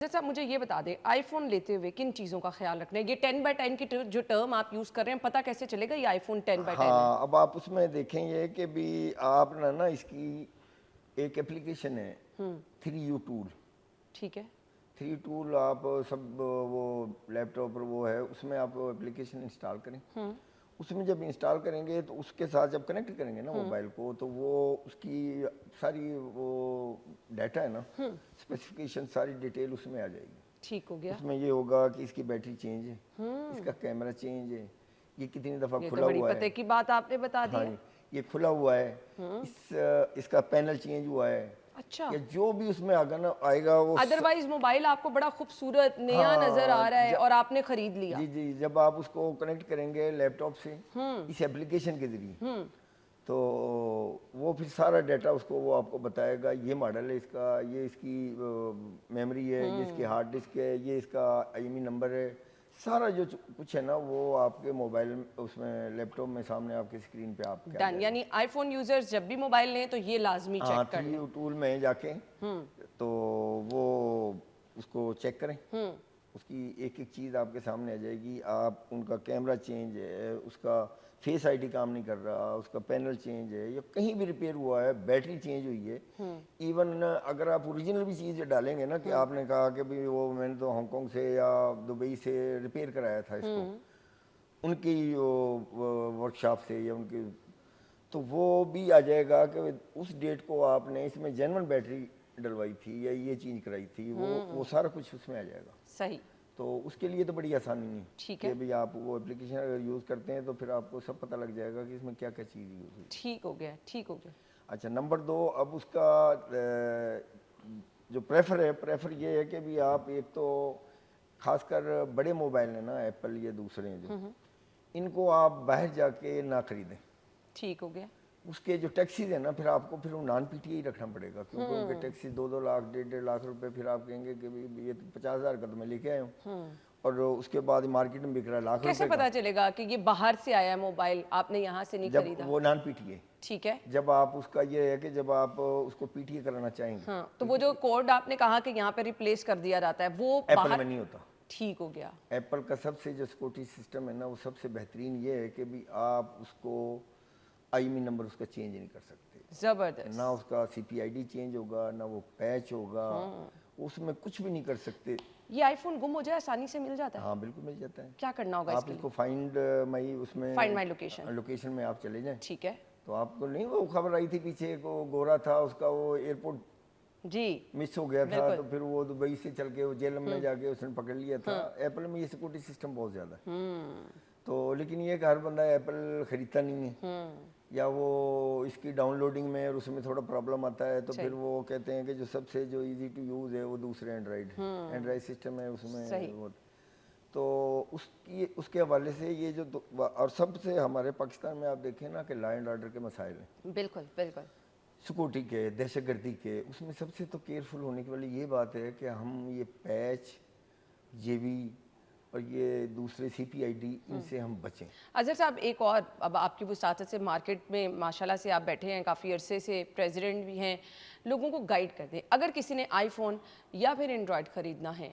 जैसे आप मुझे ये बता दें, आईफोन लेते हुए किन चीज़ों का ख्याल रखना है? ये 10/10 की जो टर्म आप यूज़ कर रहे हैं, पता कैसे चलेगा ये आईफोन 10/10 है? हाँ, अब आप उसमें देखेंगे कि भी आप ना इसकी एक एप्लीकेशन है थ्री यू टूल। ठीक है। थ्री टूल आप सब वो लैपटॉप पर वो है, उसमें आप एप्लीकेशन इंस्टॉल करें। उसमें जब इंस्टॉल करेंगे तो उसके साथ जब कनेक्ट करेंगे ना मोबाइल को, तो वो उसकी सारी वो डाटा है ना, स्पेसिफिकेशन सारी डिटेल उसमें आ जाएगी। ठीक हो गया। उसमें ये होगा कि इसकी बैटरी चेंज है, इसका कैमरा चेंज है, ये कितनी दफ़ा ये खुला तो बड़ी हुआ पते है। की बात आपने बता दी हाँ है। जी, ये खुला हुआ है, इसका पैनल चेंज हुआ है, अच्छा। या जो भी उसमें आएगा वो अदरवाइज मोबाइल आपको बड़ा खूबसूरत नया नजर आ हाँ, रहा है और आपने खरीद लिया। जी जी, जब आप उसको कनेक्ट करेंगे लैपटॉप से इस एप्लीकेशन के जरिए, तो वो फिर सारा डाटा उसको वो आपको बताएगा, ये मॉडल है इसका, ये इसकी मेमोरी है, ये इसकी हार्ड डिस्क है, ये इसका आईएमई नंबर है, सारा जो कुछ है ना वो आपके मोबाइल उसमें लैपटॉप में सामने आपके स्क्रीन पे आपके आ डन। जाएगा। यानी आईफोन यूजर्स जब भी मोबाइल लें तो ये लाजमी हाँ, चेक कर थ्री लें। टूल में जाके तो वो उसको चेक करें, उसकी एक एक चीज़ आपके सामने आ जाएगी। आप उनका कैमरा चेंज है, उसका फेस आईडी काम नहीं कर रहा, उसका पैनल चेंज है, या कहीं भी रिपेयर हुआ है, बैटरी चेंज हुई है, इवन अगर आप ओरिजिनल भी चीज़ डालेंगे ना कि आपने कहा कि भाई वो मैंने तो हांगकांग से या दुबई से रिपेयर कराया था इसको, उनकी वर्कशॉप से या उनकी, तो वो भी आ जाएगा कि उस डेट को आपने इसमें जेन्युइन बैटरी डलवाई थी या ये चेंज कराई थी, वो सारा कुछ उसमें आ जाएगा। सही। तो उसके लिए तो बड़ी आसानी है ठीक कि है। भाई आप वो एप्लीकेशन अगर यूज़ करते हैं तो फिर आपको सब पता लग जाएगा कि इसमें क्या क्या चीज़ यूज़ हुई। ठीक हो गया, ठीक हो गया। अच्छा, नंबर 2, अब उसका जो प्रेफर ये है कि भी आप एक तो खासकर बड़े मोबाइल हैं ना, एप्पल या दूसरे हैं जो, इनको आप बाहर जाके ना खरीदें। ठीक हो गया। उसके जो टैक्सीज है ना, फिर आपको फिर वो नॉन पीटीए ही रखना पड़ेगा, क्योंकि उनके टैक्सी 2-2 लाख 1.5 लाख रुपए, फिर आप कहेंगे कि भाई ये तो 50,000 का तो मैं लेके आया हूँ, और उसके बाद मार्केट में बिक रहा है लाख कैसे रुपए पता का। चलेगा कि ये बाहर से आया है मोबाइल, आपने यहाँ से नहीं जब खरीदा? वो नॉन पीटीए, ठीक है। जब आप उसका ये है कि जब आप उसको पीटीए कराना चाहेंगे, हाँ, तो वो जो कोड आपने कहा कि यहाँ पे रिप्लेस कर दिया जाता है, वो एप्पल बाहर में नहीं होता। ठीक हो गया। एप्पल का सबसे जो सिक्योरिटी सिस्टम है ना, वो सबसे बेहतरीन ये है कि भी आप उसको आईएमई नंबर उसका चेंज नहीं कर सकते, जबरदस्त। ना उसका सीपीआईडी चेंज होगा, ना वो पैच होगा, उसमें कुछ भी नहीं कर सकते। ये आईफोन गुम हो जाए आसानी से मिल जाता है? हाँ, बिल्कुल मिल जाता है। क्या करना होगा आप इसके इसको लिए? फाइंड माई उसमें फाइंड माई लोकेशन। लोकेशन में आप चले जाएं, ठीक है तो आपको नहीं वो खबर आई थी पीछे को गोरा था, उसका वो एयरपोर्ट जी। मिस हो गया था, बिल्कुल। तो फिर वो दुबई से चल के वो जेल में जाके उसने पकड़ लिया था। एप्पल में ये सिक्योरिटी सिस्टम बहुत ज़्यादा है, तो लेकिन ये कि हर बंदा एप्पल खरीदता नहीं है, या वो इसकी डाउनलोडिंग में और उसमें थोड़ा प्रॉब्लम आता है, तो फिर वो कहते हैं कि जो सबसे जो इजी टू यूज़ है वो दूसरे एंड्रॉइड सिस्टम है उसमें वो, तो उसके हवाले से ये जो और सबसे हमारे पाकिस्तान में आप देखें ना कि लॉ एंड ऑर्डर के मसाइल हैं, बिल्कुल बिल्कुल। सिक्योरिटी के, दहशतगर्दी के, उसमें सबसे तो केयरफुल होने की वाली ये बात है कि हम ये पैच, जेवी और ये दूसरे सीपीआईडी, इनसे हम बचें। अजहर साहब, एक और, अब आपकी वसात से मार्केट में माशाल्लाह से आप बैठे हैं, काफ़ी अरसे से प्रेसिडेंट भी हैं, लोगों को गाइड कर दें। अगर किसी ने आईफोन या फिर एंड्रॉयड ख़रीदना है,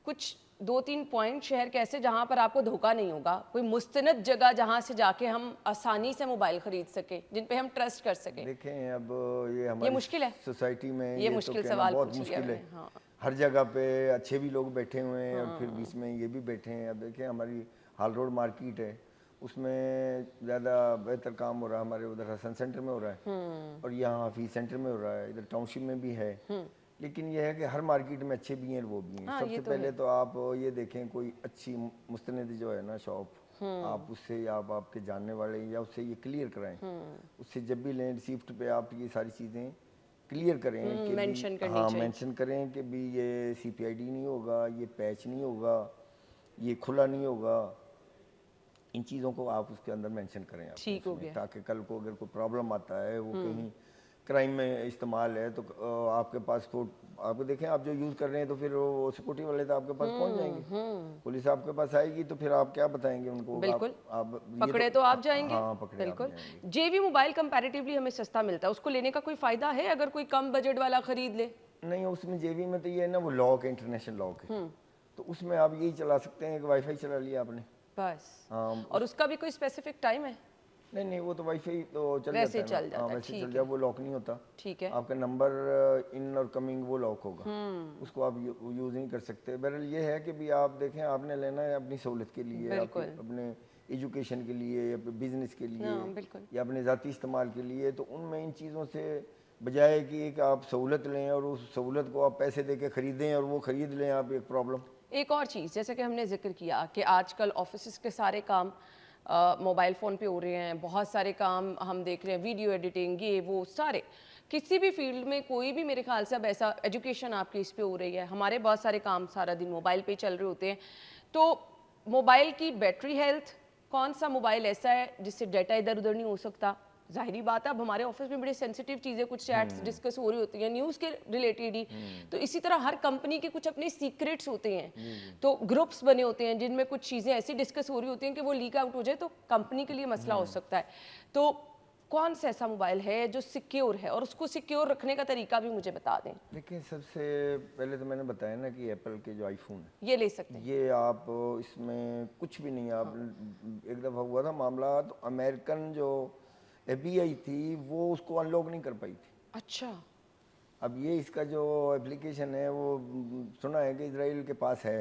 कुछ 2-3 पॉइंट शेयर कैसे जहाँ पर आपको धोखा नहीं होगा, कोई मुस्तनद जगह जहाँ से जाके हम आसानी से मोबाइल ख़रीद सकें, जिन पे हम ट्रस्ट कर सकें? देखें, अब ये हमारी मुश्किल है सोसाइटी में ये तो मुश्किल कहना सवाल बहुत पूछ लिया मुश्किल है। मैंने। हाँ। हर जगह पे अच्छे भी लोग बैठे हुए हैं और फिर बीच में ये भी बैठे हैं। अब देखें, हमारी हाल रोड मार्केट है, उसमें ज़्यादा बेहतर काम हो रहा है, हमारे उधर हसन सेंटर में हो रहा है, और यहाँ हाफिज सेंटर में हो रहा है, इधर टाउनशिप में भी है। लेकिन यह है कि हर मार्केट में अच्छे भी हैं और वो भी हैं। हाँ, सबसे पहले तो आप ये देखें, कोई अच्छी मुस्तनद जो है ना शॉप, आप उससे, आप आपके जानने वाले या उससे ये क्लियर कराएं, उससे जब भी लें रिसिप्ट पे आप ये सारी चीज़ें क्लियर करें कि मेंशन करनी हाँ, चाहिए। मेंशन करें कि भी ये सीपीआईडी नहीं होगा, ये पैच नहीं होगा, ये खुला नहीं होगा, इन चीज़ों को आप उसके अंदर मेंशन करें आप ठीक हो गया। ताकि कल को अगर कोई प्रॉब्लम आता है, वो कहीं क्राइम में इस्तेमाल है, तो आपके पास कोड, आपको देखें आप जो यूज़ कर रहे हैं, तो फिर वो सिक्योरिटी वाले तो आपके पास पहुंच जाएंगे, पुलिस आपके पास आएगी, तो फिर आप क्या बताएंगे उनको? बिल्कुल। आप पकड़े तो आप जाएंगे। हाँ, पकड़े आप बिल्कुल। जाएंगे। जेवी मोबाइल कंपैरेटिवली हमें सस्ता मिलता है, उसको लेने का कोई फ़ायदा है अगर कोई कम बजट वाला ख़रीद ले? नहीं, उसमें जेबी में तो ये है ना, वो लॉक है, इंटरनेशनल लॉक है, तो उसमें आप यही चला सकते हैं कि वाईफाई चला लिया आपने। बस। हाँ, और उसका भी कोई स्पेसिफिक टाइम है? नहीं, वो तो वाईफाई तो चल वैसे जाता है चल ना। हाँ, जाता है, वैसे ठीक चल जाए, वो लॉक नहीं होता। ठीक है। आपका नंबर इन और कमिंग वो लॉक होगा, उसको आप यूज़ नहीं कर सकते। बहरहाल ये है कि भी आप देखें, आपने लेना है अपनी सहूलत के लिए, बिल्कुल। अपने एजुकेशन के लिए या बिजनेस के लिए हाँ, बिल्कुल। या अपने ज़ाती इस्तेमाल के लिए, तो उनमें इन चीज़ों से बजाय कि एक आप सहूलत लें और उस सहूलत को आप पैसे दे के ख़रीदें और वो ख़रीद लें आप, एक प्रॉब्लम। एक और चीज़, जैसे कि हमने जिक्र किया कि आजकल ऑफिस के सारे काम मोबाइल फ़ोन पे हो रहे हैं, बहुत सारे काम हम देख रहे हैं, वीडियो एडिटिंग, ये वो सारे, किसी भी फील्ड में कोई भी मेरे ख्याल से अब ऐसा, एजुकेशन आपकी इस पे हो रही है, हमारे बहुत सारे काम सारा दिन मोबाइल पे चल रहे होते हैं। तो मोबाइल की बैटरी हेल्थ, कौन सा मोबाइल ऐसा है जिससे डाटा इधर उधर नहीं हो सकता? ज़ाहिरी बात है, अब हमारे ऑफिस में बड़ी सेंसिटिव चीज़ें, कुछ चैट्स डिस्कस हो रही होती हैं न्यूज़ के रिलेटेड ही, तो इसी तरह हर कंपनी के कुछ अपने सीक्रेट्स होते हैं, तो ग्रुप्स बने होते हैं जिनमें कुछ चीज़ें ऐसी डिस्कस हो रही होती हैं कि वो लीक आउट हो जाए तो कंपनी के लिए मसला हो सकता है। तो कौन सा ऐसा मोबाइल है जो सिक्योर है, और उसको सिक्योर रखने का तरीका भी मुझे बता दें। देखिए, सबसे पहले तो मैंने बताया ना कि एप्पल के जो आईफोन है, ये ले सकते हैं। ये आप इसमें कुछ भी नहीं, आप एक दफ़ा हुआ था मामला, तो अमेरिकन जो FBI थी वो उसको अनलॉक नहीं कर पाई थी। अच्छा। अब ये इसका जो एप्लीकेशन है वो सुना है कि इजराइल के पास है,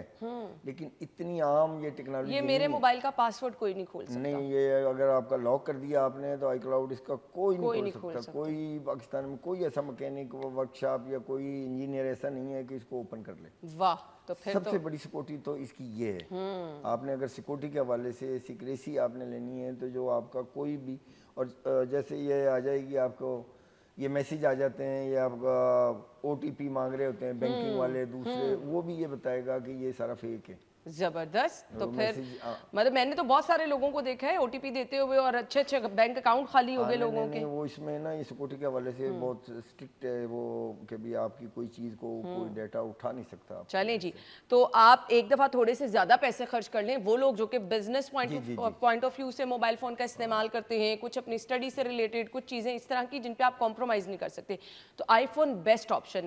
लेकिन इतनी आम ये टेक्नोलॉजी ये मेरे मोबाइल का पासवर्ड कोई नहीं खोल सकता। नहीं। ये अगर आपका लॉक कर दिया आपने तो iCloud इसका कोई नहीं खोल सकता। कोई पाकिस्तान में कोई ऐसा मैकेनिक वर्कशॉप या कोई इंजीनियर ऐसा नहीं है कि इसको ओपन कर ले। वाह, तो फिर सबसे बड़ी सिक्योरिटी तो इसकी ये है। आपने अगर सिक्योरिटी के हवाले से सीक्रेसी आपने लेनी है तो जो आपका कोई भी, और जैसे ये आ जाएगी आपको, ये मैसेज आ जाते हैं, ये आपका OTP मांग रहे होते हैं बैंकिंग वाले दूसरे, वो भी ये बताएगा कि ये सारा फेक है। जबरदस्त। तो फिर मैसेज मतलब मैंने तो बहुत सारे लोगों को देखा है OTP देते हुए और अच्छे अच्छे बैंक अकाउंट खाली हो गए लोगों के। वो इसमें ना, ये सिक्योरिटी के हवाले से बहुत स्ट्रिक्ट है वो, कि भी आपकी कोई चीज़ को कोई डाटा उठा नहीं सकता। चलें जी, तो आप एक दफ़ा थोड़े से ज़्यादा पैसे खर्च कर लें, वो लोग जो कि बिजनेस पॉइंट ऑफ व्यू से मोबाइल फ़ोन का इस्तेमाल करते हैं, कुछ अपनी स्टडी से रिलेटेड कुछ चीज़ें इस तरह की जिन पे आप कॉम्प्रोमाइज़ नहीं कर सकते, तो आईफोन बेस्ट ऑप्शन है।